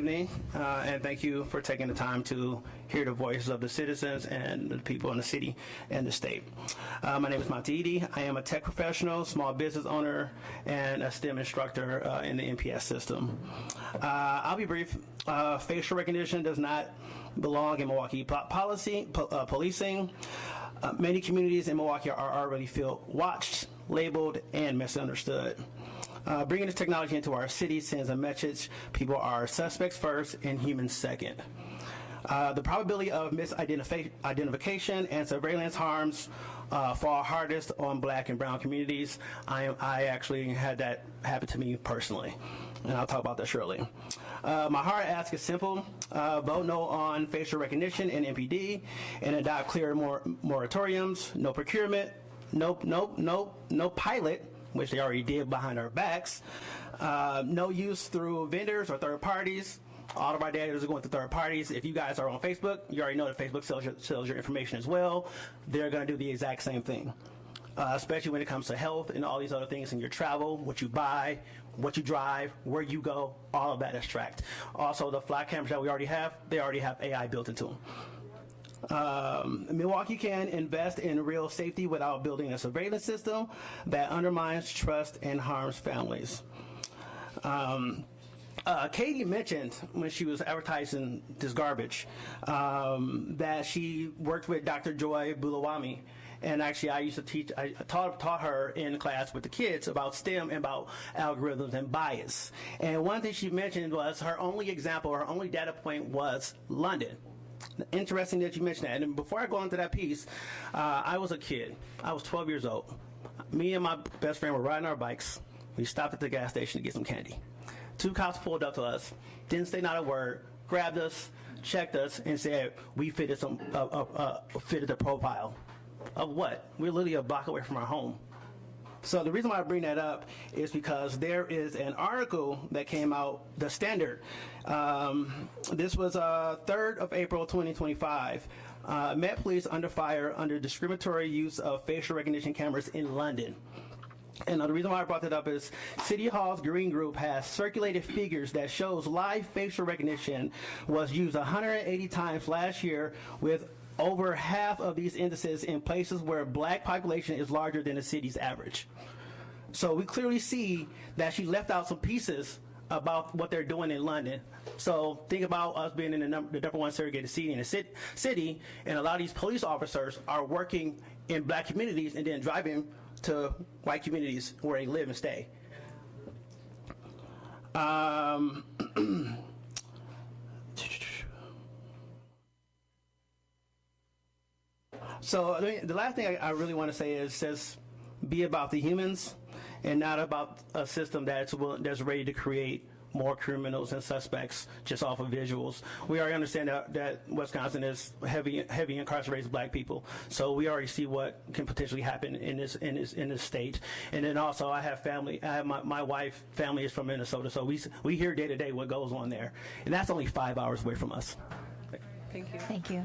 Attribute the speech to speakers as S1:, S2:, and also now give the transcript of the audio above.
S1: Evening, and thank you for taking the time to hear the voices of the citizens and the people in the city and the state. My name is Monte Eady. I am a tech professional, small business owner, and a STEM instructor in the NPS system. I'll be brief. Facial recognition does not belong in Milwaukee policing. Many communities in Milwaukee are already feel watched, labeled, and misunderstood. Bringing this technology into our city sends a message: people are suspects first and humans second. The probability of misidentification and surveillance harms fall hardest on Black and brown communities. I actually had that happen to me personally, and I'll talk about that shortly. My hard ask is simple: vote no on facial recognition and MPD, and adopt clear moratoriums. No procurement, no pilot, which they already did behind our backs. No use through vendors or third parties. All of our data is going to third parties. If you guys are on Facebook, you already know that Facebook sells your information as well. They're going to do the exact same thing, especially when it comes to health and all these other things in your travel, what you buy, what you drive, where you go, all of that is tracked. Also, the flat cameras that we already have, they already have AI built into them. Milwaukee can invest in real safety without building a surveillance system that undermines trust and harms families. Katie mentioned when she was advertising this garbage that she worked with Dr. Joy Bulawami. And actually, I used to teach, I taught her in class with the kids about STEM and about algorithms and bias. And one thing she mentioned was her only example, her only data point was London. Interesting that you mentioned that. And before I go into that piece, I was a kid. I was 12 years old. Me and my best friend were riding our bikes. We stopped at the gas station to get some candy. Two cops pulled up to us, didn't say not a word, grabbed us, checked us, and said we fitted the profile. Of what? We're literally a block away from our home. So the reason why I bring that up is because there is an article that came out, The Standard. This was 3rd of April 2025. Met police under fire under discriminatory use of facial recognition cameras in London. And the reason why I brought that up is City Hall's Green Group has circulated figures that shows live facial recognition was used 180 times last year, with over half of these instances in places where Black population is larger than the city's average. So we clearly see that she left out some pieces about what they're doing in London. So think about us being in the number one segregated city in the city, and a lot of these police officers are working in Black communities and then driving to white communities where they live and stay. So the last thing I really want to say is just be about the humans and not about a system that's ready to create more criminals and suspects just off of visuals. We already understand that Wisconsin is heavy incarcerated Black people, so we already see what can potentially happen in this state. And then also, I have family. I have my wife family is from Minnesota, so we hear day to day what goes on there, and that's only 5 hours away from us.
S2: Thank you.
S3: Thank you.